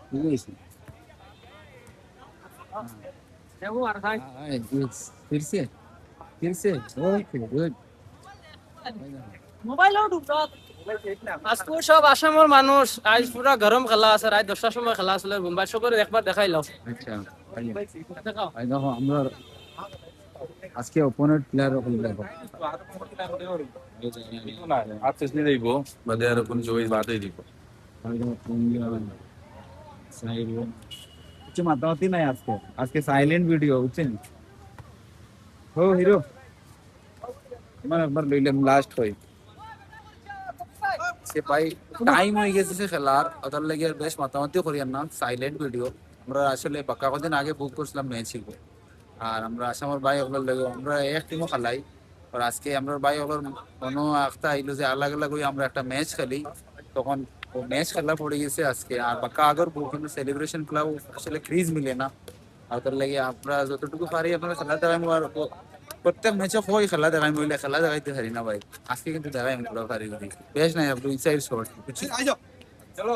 ঠিক আছে फिर से ओके गुड আজকে সব আসামের মানুষ আজ পুরা গরম খেলা আছে, রাত 10টার সময় খেলা আসলে মুম্বাই সকলে একবার দেখাই লাও। अच्छा भाई देखो আমরা আজকে অপোনেন্ট প্লেয়ার হল দেখো আর্টিস্ট নিয়ে দিব বাদে আর কোন জয় বাদে দিব কিছু মাতামাতি নাই আজকে আজকে সাইলেন্ট ভিডিও বুঝছেন ও হিরো আমার একবার লইলাম লাস্ট হই সে ভাই টাইম হয়ে গেছে সে খেলার ওটার লাগে বেশ মাতামাতি করি না সাইলেন্ট ভিডিও আমরা আসলে বাক্কা কদিন আগে বুক করছিলাম ম্যাচ ছিল আর আমরা আসামের ভাই ওগুলোর লাগে আমরা এক টিমও খেলাই আর আজকে আমরা ভাই ওগুলোর কোনো একটা আইলো যে আলাগ আলাগ হয়ে আমরা একটা ম্যাচ খেলি তখন ও ম্যাচ খেলা পড়ে গেছে আজকে আর বাক্কা আগের বুক কিন্তু সেলিব্রেশন ক্লাব আসলে ক্রিজ মিলে না আর তার লাগে আমরা যতটুকু পারি আপনারা খেলা দেখাই আর প্রত্যেক ম্যাচে কই খেলা দেখাই মহিলা খেলা দেখাইতে পারি না ভাই আজকে কিন্তু দেখাই পুরো পারি বেশ নাই আপনি ইনসাইড শট চলো